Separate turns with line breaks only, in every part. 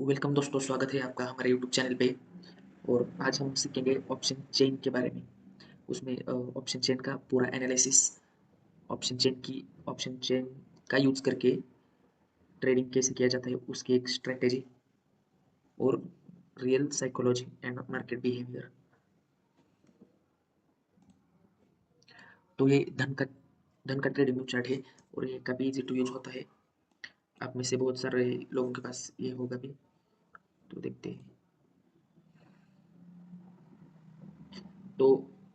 Welcome दोस्तों, स्वागत है आपका हमारे यूट्यूब चैनल पे। और आज हम सीखेंगे ऑप्शन चेन के बारे में। उसमें ऑप्शन चेन का पूरा एनालिसिस, ऑप्शन चेन का यूज़ करके ट्रेडिंग कैसे किया जाता है, उसकी एक स्ट्रेटेजी और real psychology and market behaviour. तो ये धन का ट्रेडिंग चार्ट है और ये काफ़ी इजी टू यूज होता है। आप में से बहुत सारे लोगों के पास ये होगा भी। तो देखते हैं। तो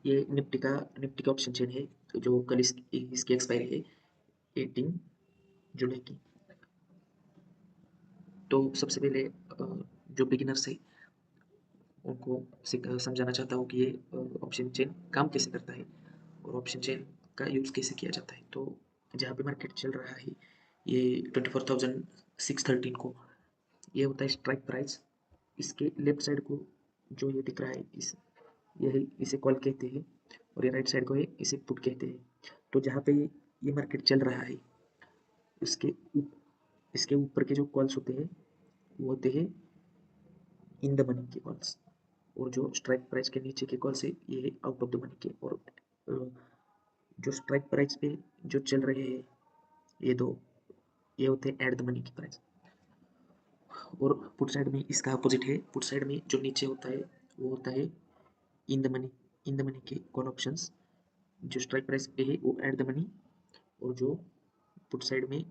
ये निफ्टी का ऑप्शन चेन है, जो कल इसकी एक्सपायरी है 18 जुलाई की। तो सबसे पहले जो बिगिनर्स है उनको समझाना चाहता हूँ कि ये ऑप्शन चेन काम कैसे करता है और ऑप्शन चेन का यूज़ कैसे किया जाता है। तो जहाँ पे मार्केट चल रहा है, ये 24,613 को, ये होता है स्ट्राइक प्राइस। इसके लेफ्ट साइड को जो ये दिख रहा है, यही इसे कॉल कहते हैं, और ये राइट साइड को है इसे पुट कहते हैं। तो जहाँ पे ये मार्केट चल रहा है, इसके इसके ऊपर के जो कॉल्स होते हैं वो होते हैं इन द मनी के कॉल्स, और जो स्ट्राइक प्राइस के नीचे के कॉल्स है ये है आउट ऑफ द मनी के। और जो स्ट्राइक प्राइस पे जो चल रहे हैं ये दो, ये होते हैं एट द मनी की प्राइस। और पुट साइड में इसका अपोजिट है। पुट साइड में जो नीचे होता है वो होता है इन द मनी के कॉल ऑप्शंस। जो स्ट्राइक प्राइस पे है वो एट द मनी, और जो पुट साइड में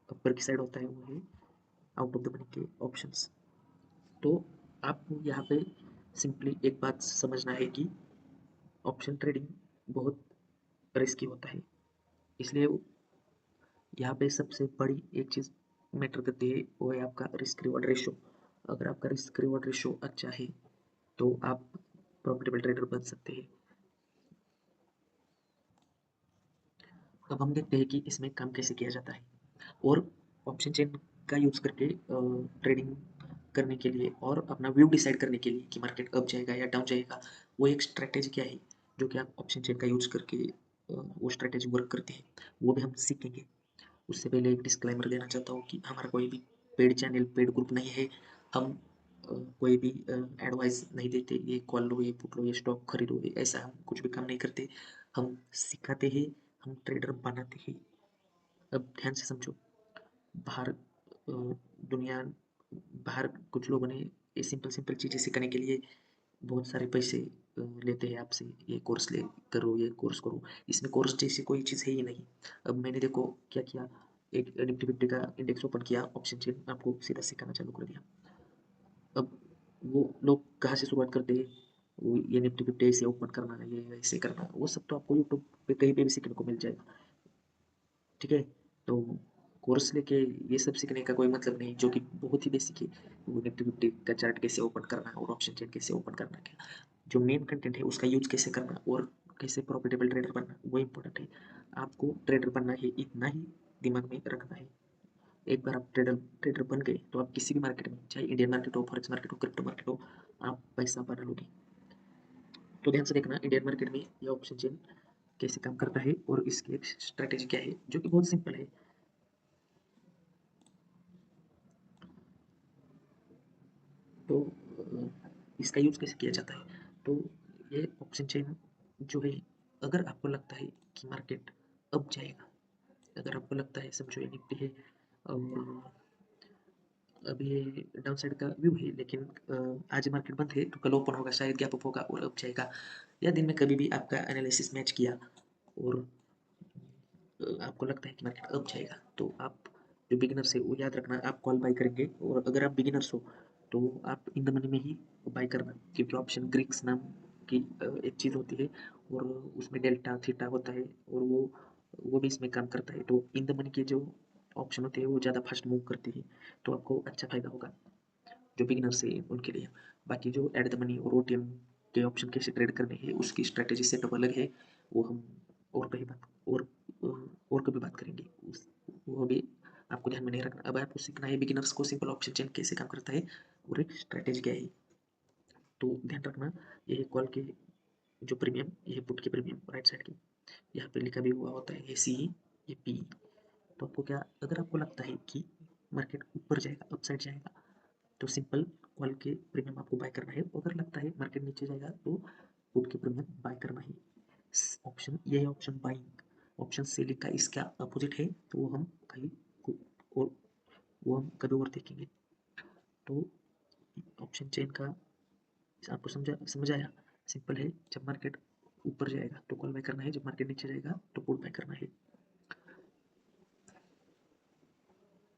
ऊपर की साइड होता है वो है आउट ऑफ द मनी के ऑप्शंस। तो आपको यहाँ पे सिंपली एक बात समझना है कि ऑप्शन ट्रेडिंग बहुत रिस्की होता है। इसलिए यहाँ पे सबसे बड़ी एक चीज़ मैटर करती है, वो है आपका रिस्क रिवॉर्ड रेशो। अगर आपका रिस्क रिवॉर्ड रेशो अच्छा है तो आप प्रॉफिटेबल ट्रेडर बन सकते हैं। अब हम देखते हैं कि इसमें काम कैसे किया जाता है। और ऑप्शन चेन का यूज़ करके ट्रेडिंग करने के लिए और अपना व्यू डिसाइड करने के लिए कि मार्केट अप जाएगा या डाउन जाएगा, वो एक स्ट्रैटेजी क्या है जो कि आप ऑप्शन चेन का यूज़ करके वो स्ट्रैटेजी वर्क करती है, वो भी हम सीखेंगे। उससे पहले एक डिस्क्लेमर देना चाहता हूँ कि हमारा कोई भी पेड चैनल, पेड ग्रुप नहीं है। हम कोई भी एडवाइस नहीं देते, ये कॉल लो, ये पुट लो, ये स्टॉक खरीदो, ये ऐसा हम कुछ भी काम नहीं करते। हम सिखाते हैं, हम ट्रेडर बनाते हैं। अब ध्यान से समझो। बाहर दुनिया बाहर कुछ लोगों ने ये सिंपल सिंपल चीज़ें सिखाने के लिए बहुत सारे पैसे लेते हैं आपसे। ये कोर्स ले करो, ये कोर्स करो। इसमें कोर्स जैसी कोई चीज़ है ही नहीं। अब मैंने देखो क्या किया, एक निफ्टी फिफ्टी का इंडेक्स ओपन किया, ऑप्शन चेन आपको सीधा सिखाना चालू कर दिया। अब वो लोग कहाँ से शुरुआत करते हैं, वो ये निफ्टी फिफ्टी ऐसे ओपन करना है, ये ऐसे करना है, वो सब तो आपको यूट्यूब पे कहीं पे भी सीखने को मिल जाएगा। ठीक है। तो कोर्स लेके ये सब सीखने का कोई मतलब नहीं, जो कि बहुत ही बेसिक है। वो निफ्टी फिफ्टी का चार्ट कैसे ओपन करना है और ऑप्शन चेन कैसे ओपन करना है, जो मेन कंटेंट है उसका यूज कैसे करना और कैसे प्रॉफिटेबल ट्रेडर बनना, वो इम्पोर्टेंट है। आपको ट्रेडर बनना है, इतना ही दिमाग में रखना है। एक बार आप ट्रेडर ट्रेडर बन गए तो आप किसी भी मार्केट में, चाहे इंडियन मार्केट हो, फॉरेक्स मार्केट हो, क्रिप्टो मार्केट हो, आप पैसा बना लोगे। तो ध्यान से देखना इंडियन मार्केट में ये ऑप्शन चेन कैसे काम करता है और इसकी एक स्ट्रैटेजी क्या है, जो कि बहुत सिंपल है। तो इसका यूज़ कैसे किया जाता है। तो ये ऑप्शन चेन जो है, अगर आपको लगता है कि मार्केट अब जाएगा, अगर आपको लगता है, समझो ये निफ्टी है और अभी ये डाउन साइड का व्यू है, लेकिन आज मार्केट बंद है तो कल ओपन होगा, शायद गैप अप होगा और अब जाएगा। या दिन में कभी भी आपका एनालिसिस मैच किया और आपको लगता है कि मार्केट अब जाएगा, तो आप जो बिगिनर्स है वो याद रखना, आप कॉल बाई करेंगे। और अगर आप बिगिनर्स हो तो आप इन द मनी में ही बाई करना, क्योंकि ऑप्शन ग्रीक्स नाम की एक चीज़ होती है और उसमें डेल्टा थीटा होता है, और वो भी इसमें काम करता है। तो इन द मनी के जो ऑप्शन होते हैं वो ज़्यादा फास्ट मूव करते हैं, तो आपको अच्छा फायदा होगा जो बिगिनर्स है उनके लिए। बाकी जो एट द मनी और ओटीएम के ऑप्शन कैसे ट्रेड करने हैं, उसकी स्ट्रेटेजी सेटअप अलग है। वो हम और कहीं बात और कभी बात करेंगे। वो भी आपको ध्यान में नहीं रखना। अब आपको सीखना है बिगिनर्स को सिंपल ऑप्शन चेन कैसे काम करता है और एक स्ट्रेटेजी क्या है। तो ध्यान रखना, ये कॉल के जो प्रीमियम, ये पुट के प्रीमियम राइट साइड के यहाँ पे लिखा भी हुआ होता है, ये सी, ये पी। तो आपको क्या, अगर आपको लगता है कि मार्केट ऊपर जाएगा, अपसाइड जाएगा, तो सिंपल कॉल के प्रीमियम आपको बाय करना है, अगर लगता है मार्केट नीचे जाएगा तो पुट के प्रीमियम बाय करना है। ऑप्शन ये है ऑप्शन बाइंग। ऑप्शन सेलिंग का इसका अपोजिट है, तो वो हम कहीं और वो हम कभी और देखेंगे। तो ऑप्शन चेन का आपको समझ आया? सिंपल है, जब मार्केट ऊपर जाएगा तो कॉल बाय करना है, जब मार्केट नीचे जाएगा तो पुट बाय करना है।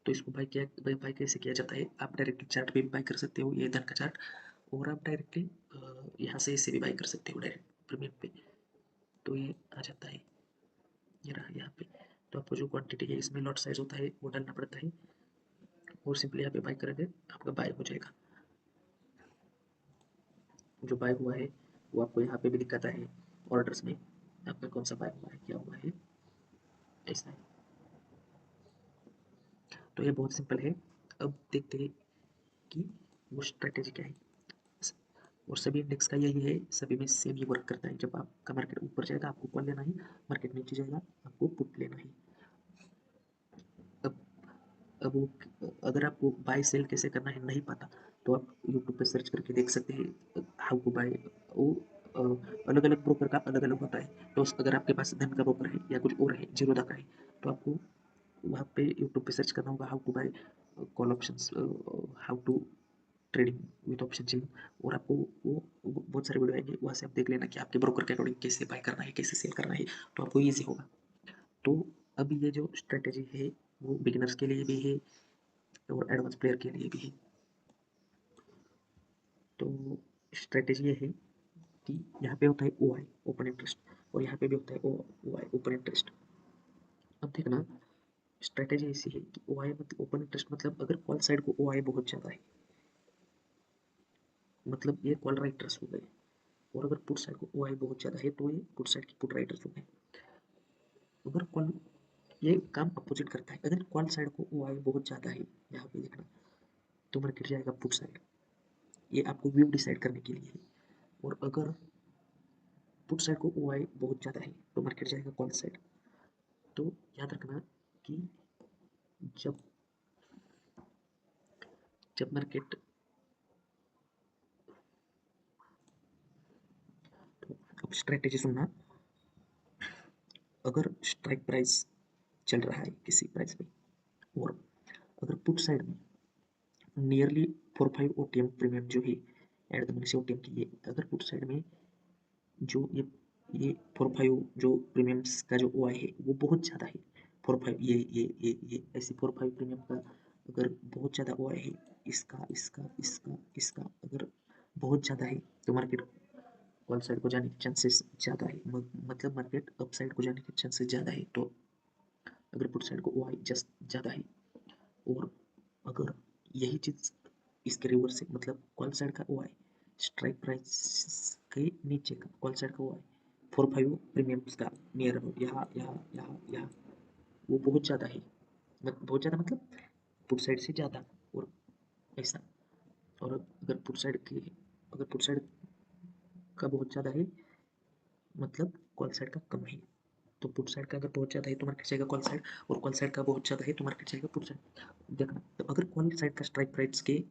तो इसको बाय कैसे किया जाता है? आप डायरेक्टली चार्ट पे भी बाय कर सकते हो, ये धन का चार्ट, और आप डायरेक्टली यहाँ से इसे भी बाय कर सकते हो डायरेक्ट प्रीमियम पे। तो ये आ जाता है, ये रहा यहाँ पे। तो आपको जो क्वांटिटी है इसमें लॉट साइज होता है वो डालना पड़ता है, और सिंपली यहाँ पे बाय करेंगे, आपका बाय हो जाएगा। जो बाय हुआ है वो आपको यहाँ पे भी दिखाता है ऑर्डर्स में, आपका कौन सा बाय हुआ है, क्या हुआ है, ऐसा है। तो ये बहुत सिंपल है। अब देखते हैं कि वो स्ट्रेटेजी क्या है, और सभी इंडेक्स का यही है, सभी में सेम ही वर्क करता है। जब आपका मार्केट ऊपर जाएगा आपको कॉल लेना है, मार्केट नीचे जाएगा आपको पुट लेना है। अब अब वो अगर आपको बाय सेल कैसे करना है नहीं पता, तो आप यूट्यूब पे सर्च करके देख सकते हैं हाउ टू बाय। वो अलग अलग ब्रोकर का अलग अलग होता है। तो अगर आपके पास धन का ब्रोकर है या कुछ और है, जीरोधा का है, तो आपको वहाँ पे यूट्यूब पे सर्च करना होगा how to buy call options, how to trading with option chain, और आपको वो बहुत सारे वीडियो आएंगे, वहाँ से आप देख लेना कि आपके ब्रोकर के अकॉर्डिंग कैसे बाय करना है, कैसे सेल करना है, तो आपको ईजी होगा। तो अभी ये जो स्ट्रेटेजी है वो बिगिनर्स के लिए भी है और एडवांस प्लेयर के लिए भी है। तो स्ट्रेटेजी ये है कि यहाँ पे होता है ओ आई, ओपन इंटरेस्ट, और यहाँ पे भी होता है ओ आई, ओपन इंटरेस्ट। अब देखना, स्ट्रेटेजी ऐसी है कि ओ आई मतलब ओपन इंटरेस्ट, मतलब अगर कॉल साइड को ओ आई बहुत ज़्यादा है, मतलब ये कॉल राइटर्स हो गए, और अगर पुट साइड को ओ आई बहुत ज़्यादा है तो ये पुट साइड की पुट राइटर्स हो गए। अगर कॉल ये काम अपोजिट करता है, अगर कॉल साइड को ओ आई बहुत ज़्यादा है, यहाँ पे देखना, तो मार्केट जाएगा पुट साइड, ये आपको व्यू डिसाइड करने के लिए है। और अगर पुट साइड को ओ आई बहुत ज़्यादा है तो मार्केट जाएगा कॉल साइड। तो याद रखना कि जब जब मार्केट, तो अब स्ट्रेटेजी सुनना, अगर स्ट्राइक प्राइस चल रहा है किसी प्राइस पे, और अगर पुट साइड में nearly 4-5 O T M premium जो है एड द मनी से ओ टी एम की, ये अगर पुट साइड में जो ये 4-5 जो प्रीमियम्स का जो ओ आई है वो बहुत ज़्यादा है, 4-5 ये ऐसे 4-5 प्रीमियम का अगर बहुत ज़्यादा ओ आई है, इसका अगर बहुत ज़्यादा है, तो मार्केट कॉल साइड को जाने के चांसेस ज़्यादा है, मतलब मार्केट अप साइड को जाने के चांसेस ज़्यादा है। तो अगर पुट साइड को ओ आई जस्ट ज़्यादा है, और अगर यही चीज़ इसके रिवर्स है, मतलब कॉल साइड का ओ आई स्ट्राइक प्राइस के नीचे का कॉल साइड का ओ आई 4-5 प्रीमियम्स का नियर अबाउट यहाँ वो बहुत ज़्यादा है, बहुत ज़्यादा मतलब पुट साइड से ज़्यादा, और ऐसा। और अगर पुट साइड का बहुत ज़्यादा है, मतलब कॉल साइड का कम है। तो पुट साइड का अगर बहुत ज़्यादा है तो मार्केट जाएगा कॉल साइड, और कॉल साइड का बहुत ज़्यादा है तो मार्केट जाएगा पुट साइड। देखना, तो अगर कॉल साइड का स्ट्राइक प्राइस के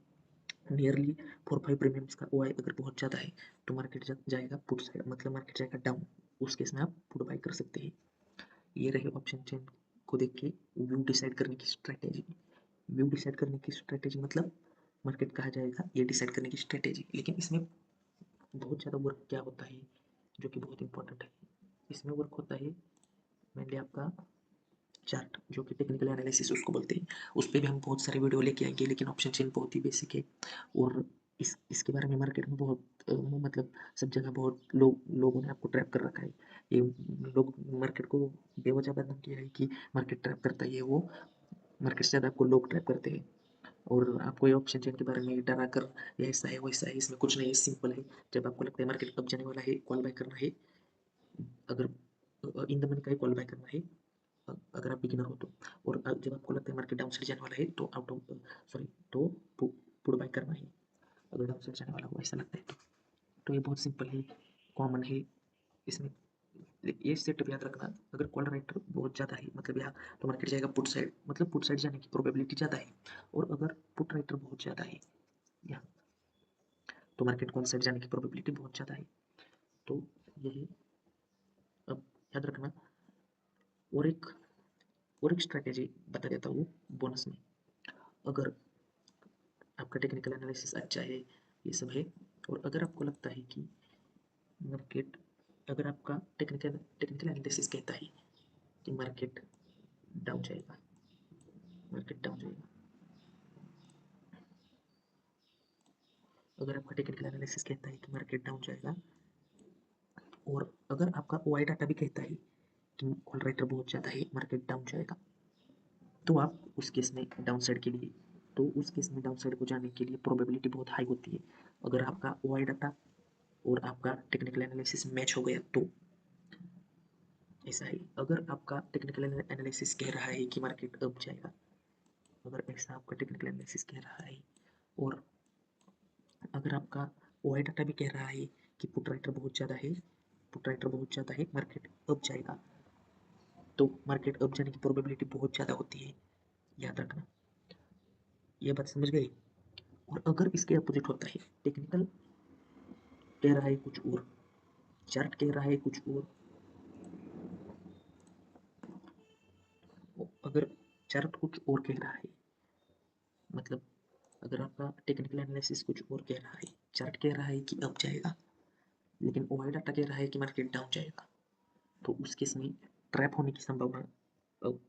नियरली 4-5 प्रीमियम्स का ओ आई अगर बहुत ज़्यादा है, तो मार्केट जाएगा पुट साइड, मतलब मार्केट जाएगा डाउन। उस केस में आप पुट बाय कर सकते हैं। ये रहे ऑप्शन चेन को देख के व्यू डिसाइड करने की स्ट्रैटेजी। व्यू डिसाइड करने की स्ट्रैटेजी मतलब मार्केट कहाँ जाएगा ये डिसाइड करने की स्ट्रैटेजी। लेकिन इसमें बहुत ज़्यादा वर्क क्या होता है जो कि बहुत इंपॉर्टेंट है, इसमें वर्क होता है मेनली आपका चार्ट, जो कि टेक्निकल एनालिसिस उसको बोलते हैं। उस पर भी हम बहुत सारे वीडियो लेके आएंगे, लेकिन ऑप्शन चेन बहुत ही बेसिक है, और इसके बारे में मार्केट में बहुत मतलब सब जगह बहुत लोगों ने आपको ट्रैप कर रखा है। ये लोग मार्केट को बेवजह बदनाम किया है कि मार्केट ट्रैप करता है, ये वो मार्केट से ज़्यादा आपको लोग ट्रैप करते हैं, और आपको ये ऑप्शन चेन के बारे में डरा कर ये ऐसा है वैसा है, इसमें कुछ नहीं है, सिंपल है। जब आपको लगता है मार्केट अब जाने वाला है, कॉल बाय करना है, अगर इन द मनी का ही कॉल बाय करना है, अगर आप बिगिनर हो तो, और जब आपको लगता है मार्केट डाउन साइड जाने वाला है तो आउट ऑफ सॉरी तो पुट बाय करना है, अगर डाउन साइड जाने वाला हो ऐसा लगता है तो ये बहुत सिंपल है, कॉमन है। इसमें ये सेटअप याद रखना, अगर कॉल राइटर बहुत ज़्यादा है मतलब यहाँ, तो मार्केट जाएगा पुट साइड, मतलब पुट साइड जाने की प्रोबेबिलिटी ज़्यादा है। और अगर पुट राइटर बहुत ज़्यादा है तो मार्केट को साइड जाने की प्रोबेबिलिटी बहुत ज़्यादा है। तो यही अब याद रखना। और एक स्ट्रैटेजी बता देता हूँ बोनस में। अगर आपका टेक्निकल एनालिसिस अच्छा है, ये सब है, और अगर आपको लगता है कि मार्केट, अगर आपका टेक्निकल एनालिसिस कहता है कि मार्केट डाउन जाएगा, मार्केट डाउन जाएगा, अगर आपका टेक्निकल एनालिसिस कहता है कि मार्केट डाउन जाएगा, और अगर आपका ओआई डाटा भी कहता है कि कॉल राइटर बहुत ज़्यादा है, मार्केट डाउन जाएगा, तो आप उस केस में डाउन साइड के लिए, तो उस केस में डाउन साइड को जाने के लिए प्रोबेबिलिटी बहुत हाई होती है। अगर आपका ओआई डाटा और आपका टेक्निकल एनालिसिस मैच हो गया तो ऐसा है। अगर आपका टेक्निकल एनालिसिस कह रहा है कि मार्केट अप जाएगा, अगर ऐसा आपका टेक्निकल एनालिसिस कह रहा है, और अगर आपका ओआई डाटा भी कह रहा है कि पुट राइटर बहुत ज़्यादा है, पुट राइटर बहुत ज़्यादा है, मार्केट अप जाएगा, तो मार्केट अप जाने की प्रोबेबिलिटी बहुत ज़्यादा होती है। याद रखना, ये बात समझ गई। और अगर इसके अपोजिट होता है, टेक्निकल कह रहा है कुछ और, चार्ट कह रहा है कुछ और, अगर चार्ट कुछ और कह रहा है, मतलब अगर आपका टेक्निकल एनालिसिस कुछ और कह रहा है, चार्ट कह रहा है कि अप जाएगा, लेकिन ओआई डाटा कह रहा है कि मार्केट डाउन जाएगा, तो उस केस में ट्रैप होने की संभावना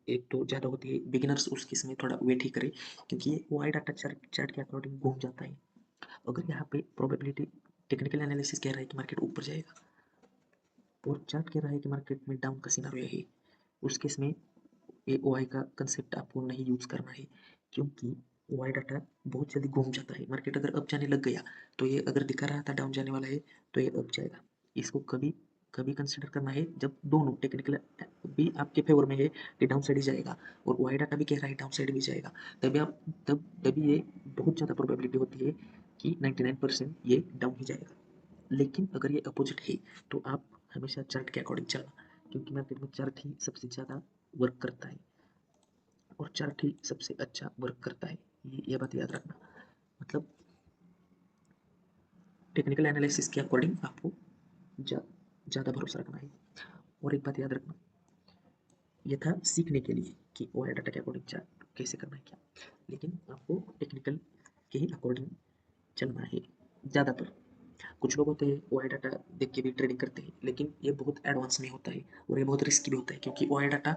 एक तो ज़्यादा होती है। बिगिनर्स उस केस में थोड़ा वेट ही करें, क्योंकि ये ओआई डाटा चार्ट के अकॉर्डिंग घूम जाता है। अगर यहाँ पे प्रोबेबिलिटी, टेक्निकल एनालिसिस कह रहा है कि मार्केट ऊपर जाएगा और चार्ट कह रहा है कि मार्केट में डाउन का सिनारियो है, उस केस में ये ओआई का कंसेप्ट आपको नहीं यूज़ करना है, क्योंकि ओआई डाटा बहुत जल्दी घूम जाता है। मार्केट अगर अप जाने लग गया, तो ये अगर दिखा रहा था डाउन जाने वाला है, तो ये अप जाएगा। इसको कभी कभी कंसिडर करना है जब दोनों टेक्निकल भी आपके फेवर में है कि डाउन साइड ही जाएगा, और ओआई डाटा भी कह रहा है डाउन साइड भी जाएगा, तभी आप तभी ये बहुत ज़्यादा प्रोबेबिलिटी होती है कि 99% ये डाउन ही जाएगा। लेकिन अगर ये अपोजिट है, तो आप हमेशा चार्ट के अकॉर्डिंग चलना, क्योंकि मार्केट में चार्ट ही सबसे ज़्यादा वर्क करता है, और चार्ट ही सबसे अच्छा वर्क करता है। ये बात याद रखना। मतलब टेक्निकल एनालिसिस के अकॉर्डिंग आपको ज़्यादा भरोसा रखना है। और एक बात याद रखना, ये था सीखने के लिए कि ओ आई डाटा के अकॉर्डिंग चार्ट कैसे करना है क्या, लेकिन आपको टेक्निकल के ही अकॉर्डिंग चलना है ज़्यादातर। कुछ लोग होते हैं ओ आई डाटा देख के भी ट्रेडिंग करते हैं, लेकिन ये बहुत एडवांस में होता है और ये बहुत रिस्की भी होता है, क्योंकि ओ आई डाटा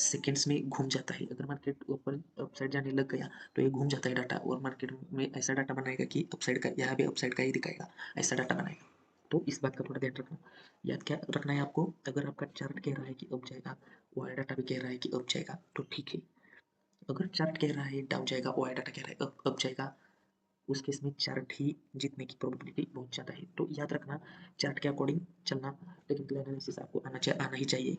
सेकेंड्स में घूम जाता है। अगर मार्केट ऊपर अपसाइड जाने लग गया, तो ये घूम जाता है डाटा, और मार्केट में ऐसा डाटा बनाएगा कि अपसाइड का, यहाँ भी अपसाइड का ही दिखाएगा, ऐसा डाटा बनाएगा। तो इस बात का थोड़ा ध्यान रखना। याद क्या रखना है आपको, अगर आपका चार्ट कह रहा है कि अप जाएगा, ओ आई डाटा भी कह रहा है कि अप जाएगा, तो ठीक है। अगर चार्ट कह रहा है डाउन जाएगा, ओ आई डाटा कह रहा है अप जाएगा, उस केस में चार्ट ही जीतने की प्रोबेबिलिटी बहुत ज़्यादा है। तो याद रखना, चार्ट के अकॉर्डिंग चलना, टेक्निकल एनालिसिस आपको आना ही चाहिए।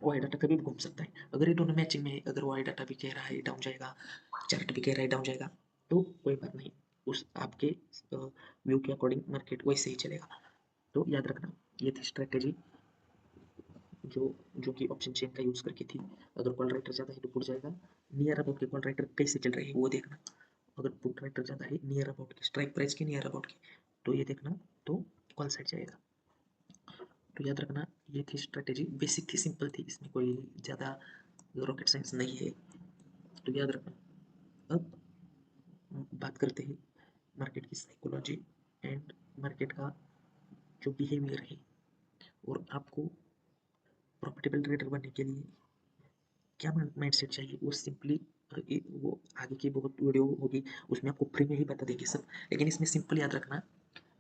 वाई डाटा कभी भी घूम सकता है। अगर ये दोनों मैचिंग में है, अगर वाई डाटा भी कह रहा है डाउन जाएगा, चार्ट भी कह रहा है डाउन जाएगा, तो कोई बात नहीं, उस आपके व्यू के अकॉर्डिंग मार्केट वैसे ही चलेगा। तो याद रखना, ये थी स्ट्रैटेजी जो जो कि ऑप्शन चेन का यूज़ करके थी। अगर कॉल राइटर ज़्यादा है तो पुट जाएगा, नियर अबाउट के कॉल राइटर कैसे चल रहे हैं वो देखना। अगर पुट राइटर ज़्यादा है, नियर अबाउट के स्ट्राइक प्राइस के नियर अबाउट के, तो ये देखना, तो कॉल साइड जाएगा। तो याद रखना, ये थी स्ट्रैटेजी, बेसिक थी, सिंपल थी, इसमें कोई ज़्यादा रॉकेट साइंस नहीं है। तो याद रखना। अब बात करते हैं मार्केट की साइकोलॉजी एंड मार्केट का जो बिहेवियर है, और आपको प्रॉफिटेबल ट्रेडर बनने के लिए क्या माइंडसेट चाहिए, वो सिंपली वो आगे की बहुत वीडियो होगी, उसमें आपको फ्री में ही बता देंगे सब। लेकिन इसमें सिंपल याद रखना,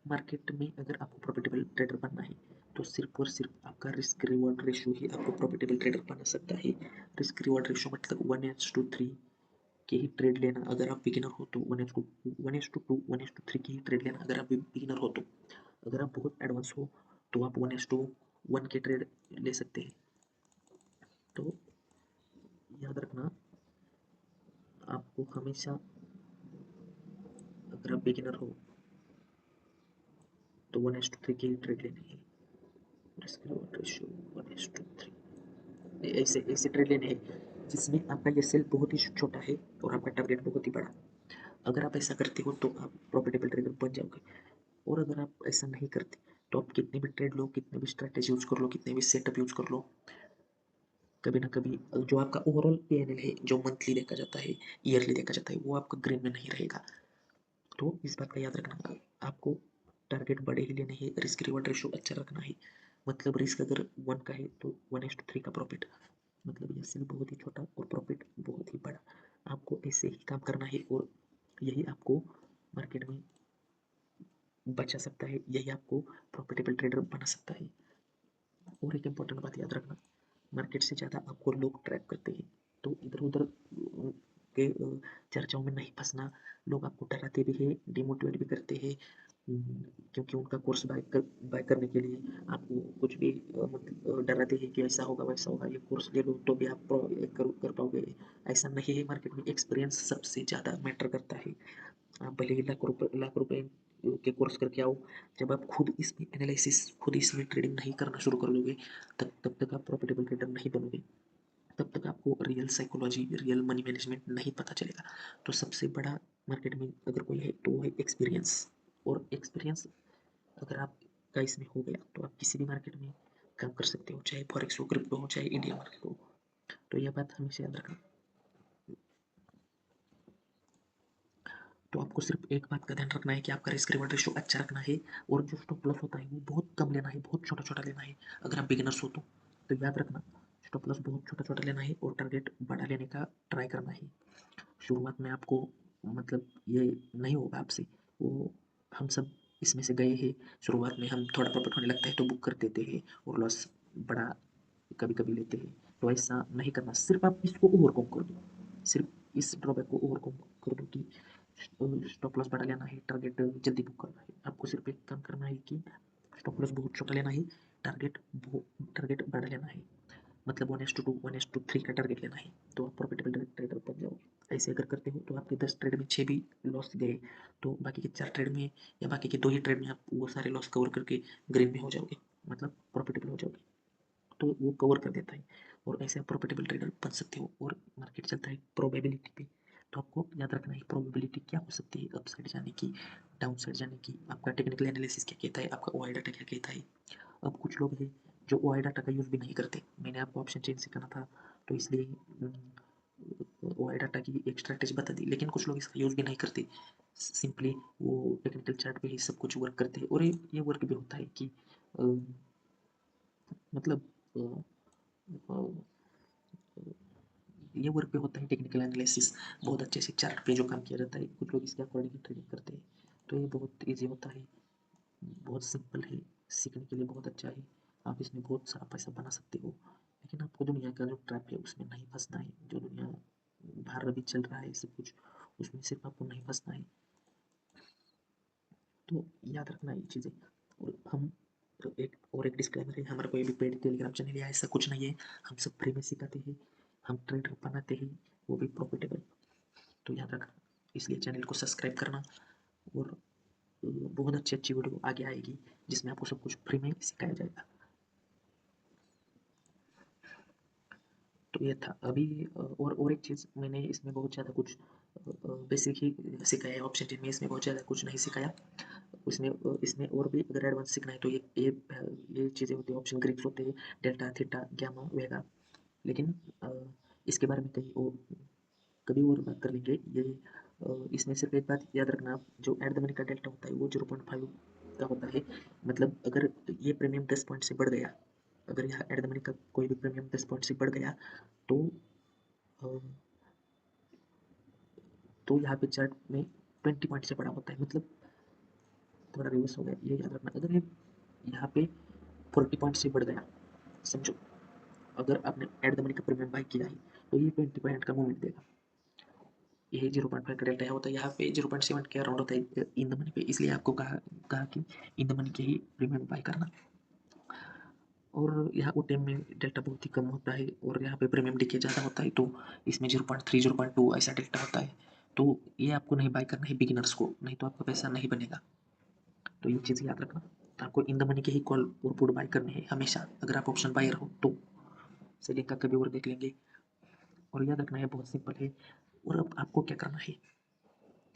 मार्केट में अगर आपको प्रॉफिटेबल ट्रेडर बनना है, तो सिर्फ और सिर्फ आपका रिस्क रिवॉर्ड रेशियो ही आपको प्रॉफिटेबल ट्रेडर बना सकता है। रिस्क रिवॉर्ड रेशियो मतलब 1:3 के ही ट्रेड लेना। अगर आप बिगिनर हो तो 1:2 1:3 की ही ट्रेड लेना, अगर आप बिगिनर हो तो। अगर आप बहुत एडवांस हो तो आप 1:1 के ट्रेड ले सकते हैं। तो याद रखना, आपको हमेशा, अगर आप बिगिनर हो तो 1:3 की ही ट्रेड लेनी है। रिस्क रिवॉर्ड रेशियो 1:3, ऐसे ऐसे ट्रेड लेने हैं जिसमें आपका ये सेल बहुत ही छोटा है और आपका टारगेट बहुत ही बड़ा। अगर आप ऐसा करते हो तो आप प्रॉफिटेबल ट्रेडर बन जाओगे। और अगर आप ऐसा नहीं करते तो आप कितने भी ट्रेड लो, कितने भी स्ट्रैटेजी यूज कर लो, कितने भी सेटअप यूज कर लो, कभी ना कभी जो आपका ओवरऑल पीएनएल है, जो मंथली देखा जाता है, ईयरली देखा जाता है, वो आपका ग्रीन में नहीं रहेगा। तो इस बात का याद रखना, आपको टारगेट बड़े ही लेने हैं, रिस्क रिवॉर्ड रेशो अच्छा रखना है। मतलब रिस्क अगर 1 का है तो 1:3 का प्रॉफिट, मतलब ये सिर्फ बहुत ही छोटा और प्रॉफिट बहुत ही बड़ा। आपको ऐसे ही काम करना है और यही आपको मार्केट में बचा सकता है, यही आपको प्रॉफिटेबल ट्रेडर बना सकता है। और एक इम्पॉर्टेंट बात याद रखना, मार्केट से ज़्यादा आपको लोग ट्रैक करते हैं, तो इधर उधर के चर्चाओं में नहीं फंसना। लोग आपको डराते भी हैं, डिमोटिवेट भी करते हैं, क्योंकि उनका कोर्स बाय करने के लिए आपको कुछ भी मतलब डराते हैं कि ऐसा होगा वैसा होगा, ये कोर्स ले लो तो भी आप कर पाओगे। ऐसा नहीं है, मार्केट में एक्सपीरियंस सबसे ज़्यादा मैटर करता है। आप भले ही लाख रुपए के कोर्स करके आओ, जब आप खुद इसमें एनालिसिस, खुद इसमें ट्रेडिंग नहीं करना शुरू कर दोगे, तब तक आप प्रॉफिटेबल ट्रेडर नहीं बनोगे। तब तक आपको real psychology, real money management नहीं पता चलेगा। तो सबसे बड़ा मार्केट में अगर कोई है तो वो है एक्सपीरियंस। और एक्सपीरियंस अगर आपका इसमें हो गया तो आप किसी भी मार्केट में काम कर सकते हो, चाहे फॉरेक्स हो, क्रिप्टो हो, चाहे इंडिया मार्केट हो। तो यह बात हमेशा याद रखना। तो आपको सिर्फ एक बात का ध्यान रखना है कि आपका रिस्क रिवॉर्ड रेशियो अच्छा रखना है, और जो स्टॉप लॉस होता है वो बहुत कम लेना है, बहुत छोटा छोटा लेना है। अगर आप बिगिनर्स हो तो याद रखना, स्टॉप लॉस बहुत छोटा छोटा लेना है और टारगेट बड़ा लेने का ट्राई करना है। शुरुआत में आपको मतलब ये नहीं होगा आपसे, वो हम सब इसमें से गए हैं। शुरुआत में हम थोड़ा प्रॉफिट होने लगता है तो बुक कर देते हैं और लॉस बड़ा कभी कभी लेते हैं। तो ऐसा नहीं करना, सिर्फ आप इसको ओवरकम कर दो, सिर्फ इस ड्रॉबैक को ओवरकम कर दो कि स्टॉप लॉस बड़ा लेना है, टारगेट जल्दी बुक करना है। आपको सिर्फ एक काम करना है कि स्टॉप लॉस बहुत छोटा लेना है, टारगेट टारगेट बड़ा लेना है। मतलब 1:2 1:3 का टारगेट लेना है, तो आप प्रॉफिटेबल ट्रेडर बन जाओगे। ऐसे अगर करते हो तो आपके 10 ट्रेड में 6 भी लॉस गए, तो बाकी के 4 ट्रेड में या बाकी के 2 ही ट्रेड में आप वो सारे लॉस कवर करके ग्रीन में हो जाओगे, मतलब प्रॉफिटेबल हो जाओगे। तो वो कवर कर देता है और ऐसे आप प्रॉफिटेबल ट्रेडर बन सकते हो। और मार्केट चलता है प्रोबेबिलिटी पे, तो आपको याद रखना है प्रोबेबिलिटी क्या हो सकती है, अपसाइड जाने की, डाउन साइड जाने की, आपका टेक्निकल एनालिसिस क्या कहता है, आपका ओआई डाटा क्या कहता है। अब कुछ लोग हैं जो ओआई डाटा का यूज़ भी नहीं करते, मैंने आपको ऑप्शन चेन सिखाना था तो इसलिए ओआई डाटा की एक स्ट्रैटेजी बता दी, लेकिन कुछ लोग इसका यूज़ भी नहीं करते, सिंपली वो टेक्निकल चार्ट पे ही सब कुछ वर्क करते हैं। और ये वर्क भी होता है कि अ, मतलब अ, अ, ये वर्क पे होता है टेक्निकल एनालिसिस, बहुत अच्छे से चार्ट पे जो काम किया जाता है, कुछ लोग इसके अकॉर्डिंग ट्रेडिंग करते हैं। तो ये बहुत ईजी होता है, बहुत सिंपल है, सीखने के लिए बहुत अच्छा है। आप इसमें बहुत सारा पैसा बना सकते हो, लेकिन आपको दुनिया का जो ट्रैप है उसमें नहीं फंसना है। जो दुनिया बाहर अभी चल रहा है सब कुछ, उसमें सिर्फ आपको नहीं फंसना है। तो याद रखना ये चीज़ें। और हम तो एक डिस्क्लेमर है, हमारा कोई भी पेड टेलीग्राम चैनल या ऐसा कुछ नहीं है। हम सब फ्री में सिखाते हैं, हम ट्रेडर बनाते हैं, वो भी प्रॉफिटेबल। तो याद रखना, इसलिए चैनल को सब्सक्राइब करना। और बहुत अच्छी अच्छी वीडियो आगे आएगी जिसमें आपको सब कुछ फ्री में सिखाया जाएगा। तो ये था अभी। और एक चीज़ मैंने इसमें बहुत ज़्यादा कुछ बेसिक ही सिखाया है, ऑप्शन टेन में इसमें बहुत ज़्यादा कुछ नहीं सिखाया। उसमें इसमें और भी अगर एडवांस सीखना है तो ये चीज़ें होती हैं, ऑप्शन ग्रिप्स होते हैं, डेल्टा थीटा गामा वेगा। लेकिन इसके बारे में कभी और बात कर लेंगे। ये इसमें सिर्फ एक बात याद रखना, आप जो एट द मनी का डेल्टा होता है वो 0.5 का होता है। मतलब अगर ये प्रीमियम 10 पॉइंट से बढ़ गया, अगर यहाँ एट द मनी का कोई भी प्रीमियम 10 पॉइंट से बढ़ गया तो अ, तो यहाँ पे चार्ट में 20 पॉइंट से बड़ा होता है। मतलब थोड़ा रिवर्स हो गया, ये याद रखना। अगर ये यहाँ पे 40 पॉइंट से बढ़ गया, समझो अगर आपने एट द मनी का प्रीमियम बाई किया है तो ये 20 पॉइंट का मूवमेंट देगा। ये 0.5 का डेल्टा होता है, यहाँ पे 0.7 के अराउंड होता है इन द मनी पे, इसलिए आपको कहा कि इन द मनी के ही प्रीमियम बाई करना। और यहाँ ओ टाइम में डेल्टा बहुत ही कम होता है और यहाँ पे प्रीमियम डिके ज़्यादा होता है, तो इसमें 0.3 0.2 ऐसा डेल्टा होता है। तो ये आपको नहीं बाई करना है बिगिनर्स को, नहीं तो आपका पैसा नहीं बनेगा। तो ये चीज़ याद रखना, आपको इन द मनी के ही कॉल और पुट बाई करने हैं हमेशा, अगर आप ऑप्शन बायर हो तो। सेलिंग का कभी और देख लेंगे। और याद रखना है बहुत सिंपल है। और अब आपको क्या करना है,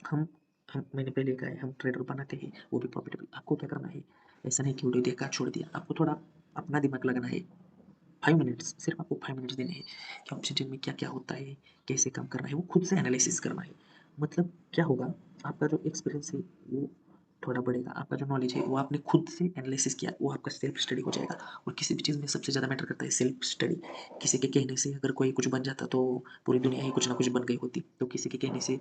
हम मैंने पहले कहा है, हम ट्रेडर बनाते हैं वो भी प्रॉफिटेबल। आपको क्या करना है, ऐसा नहीं कि वीडियो देखा छोड़ दिया, आपको थोड़ा अपना दिमाग लगाना है। 5 मिनट्स, सिर्फ आपको 5 मिनट्स देने हैं कि ऑप्शन चेन में क्या क्या होता है, कैसे काम करना है, वो खुद से एनालिसिस करना है। मतलब क्या होगा, आपका जो एक्सपीरियंस है वो थोड़ा बढ़ेगा, आपका जो नॉलेज है वो आपने खुद से एनालिसिस किया, वो आपका सेल्फ स्टडी हो जाएगा। और किसी भी चीज़ में सबसे ज़्यादा मैटर करता है सेल्फ स्टडी। किसी के कहने से अगर कोई कुछ बन जाता तो पूरी दुनिया ही कुछ ना कुछ बन गई होती, तो किसी के कहने से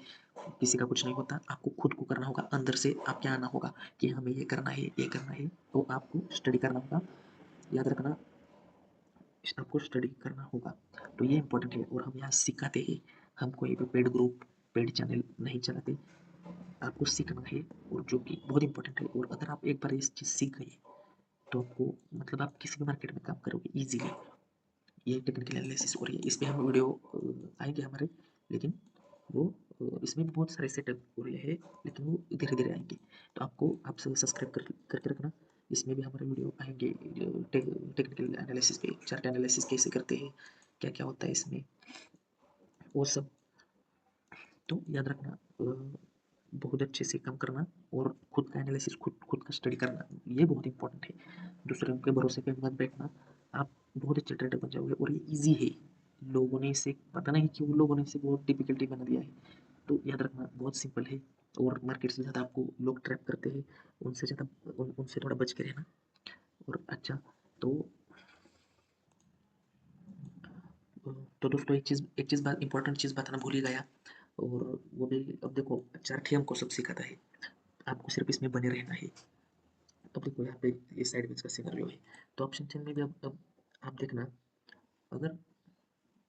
किसी का कुछ नहीं होता। आपको खुद को करना होगा, अंदर से आपके आना होगा कि हमें ये करना है, ये करना है, तो आपको स्टडी करना होगा। याद रखना, आपको स्टडी करना होगा, तो ये इंपॉर्टेंट है। और हम यहाँ सिखाते हैं, हम कोई भी पेड ग्रुप, पेड चैनल नहीं चलाते। आपको सीखना है, और जो कि बहुत इंपॉर्टेंट है। और अगर आप एक बार इस चीज़ सीख गए तो आपको मतलब आप किसी भी मार्केट में काम करोगे ईजिली। ये टेक्निकल एनालिसिस और ये इस पे हम वीडियो आएंगे हमारे, लेकिन वो इसमें भी बहुत सारे सेटअप हो रहे हैं, लेकिन वो धीरे धीरे आएंगे। तो आपको आप सब्सक्राइब करके रखना। इसमें भी हमारे वीडियो आएंगे टेक्निकल एनालिसिस पे, चार्ट एनालिसिस कैसे करते हैं, क्या क्या होता है इसमें, वो सब। तो याद रखना, बहुत अच्छे से काम करना, और खुद का एनालिसिस, खुद का स्टडी करना, ये बहुत इंपॉर्टेंट है। दूसरों के भरोसे पे मत बैठना। आप बहुत अच्छे ट्रेडर बन जाओगे, और ये ईजी है। लोगों ने इसे पता नहीं क्यों लोगों ने इसे बहुत डिफिकल्टी बना दिया है। तो याद रखना, बहुत सिंपल है। और मार्केट से ज़्यादा आपको लोग ट्रैप करते हैं, उनसे ज़्यादा उनसे थोड़ा बच के रहना। और अच्छा, तो तो दोस्तों, एक चीज़ बात, इंपॉर्टेंट चीज़ बताना भूल ही गया। और वो भी, अब देखो, चार्ट ही हमको सब सिखाता है, आपको सिर्फ इसमें बने रहना है। अब देखो यहाँ पे ये साइडवेज का सिनेरियो है, तो ऑप्शन चेन में भी अब आप देखना, अगर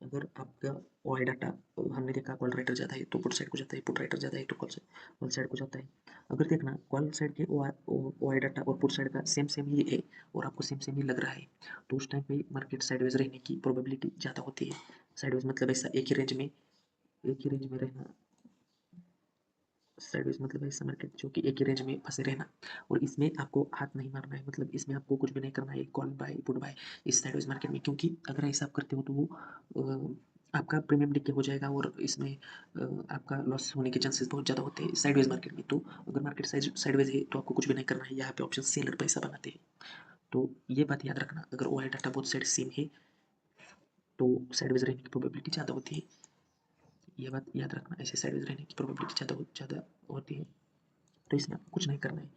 अगर आपका वाई डाटा, हमने देखा कॉल राइटर ज़्यादा है तो पुट साइड को जाता है, पुट राइटर ज़्यादा है तो कॉल साइड को जाता है। अगर देखना कॉल साइड के वाई डाटा और पुट साइड का सेम सेम ही है, और आपको सेम सेम ही लग रहा है, तो उस टाइम पे मार्केट साइडवेज रहने की प्रोबेबिलिटी ज़्यादा होती है। साइडवेज मतलब ऐसा एक ही रेंज में रहना। साइडवेज मतलब ऐसा मार्केट जो कि एक ही रेंज में फंसे रहना, और इसमें आपको हाथ नहीं मारना है, मतलब इसमें आपको कुछ भी नहीं करना है, कॉल बाय पुट बाय इस साइडवेज मार्केट में। क्योंकि अगर ऐसा आप करते हो तो वो आपका प्रीमियम डिके हो जाएगा, और इसमें आपका लॉस होने के चांसेस बहुत ज़्यादा होते हैं साइडवेज मार्केट में। तो अगर मार्केट साइडवेज है तो आपको कुछ भी नहीं करना है, यहाँ पे ऑप्शन सेलर पैसा बनाते हैं। तो ये बात याद रखना, अगर ओ आई डाटा बहुत साइड सेम है तो साइडवेज रहने की प्रोबेबिलिटी ज़्यादा होती है। ये बात याद रखना, ऐसे साइडवेज रहने की प्रोबेबिलिटी ज़्यादा होती है। तो इसमें आपको कुछ नहीं करना है।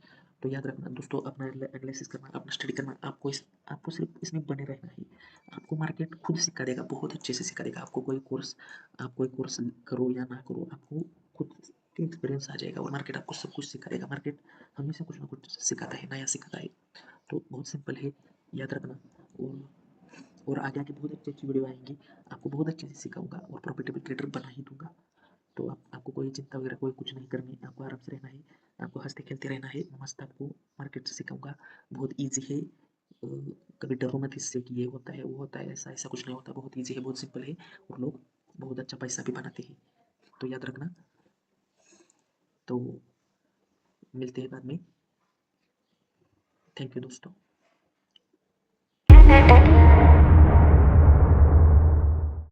तो याद रखना दोस्तों, अपना एनालिसिस करना, अपना स्टडी करना, आपको सिर्फ इसमें बने रहना है। आपको मार्केट खुद सिखा देगा, बहुत अच्छे से सिखा देगा। आप कोई कोर्स करो या ना करो, आपको खुद के एक्सपीरियंस आ जाएगा, और मार्केट आपको सब कुछ सिखा देगा। मार्केट हमेशा कुछ ना कुछ सिखाता है, नया सिखाता है। तो बहुत सिंपल है, याद रखना। और आगे आगे बहुत अच्छी अच्छी वीडियो आएंगी, आपको बहुत अच्छे से सिखाऊंगा, और प्रॉफिटेबल ट्रेडर बना ही दूंगा। तो आपको कोई चिंता वगैरह कोई कुछ नहीं करनी, आपको आराम से रहना है, आपको हंसते खेलते रहना है, मस्त। आपको मार्केट से सिखाऊंगा, बहुत ईजी है। कभी डरो मत इससे कि ये होता है वो होता है, ऐसा ऐसा कुछ नहीं होता, बहुत ईजी है, बहुत सिंपल है। और लोग बहुत अच्छा पैसा भी बनाते हैं, तो याद रखना। तो मिलते हैं बाद में। थैंक यू दोस्तों।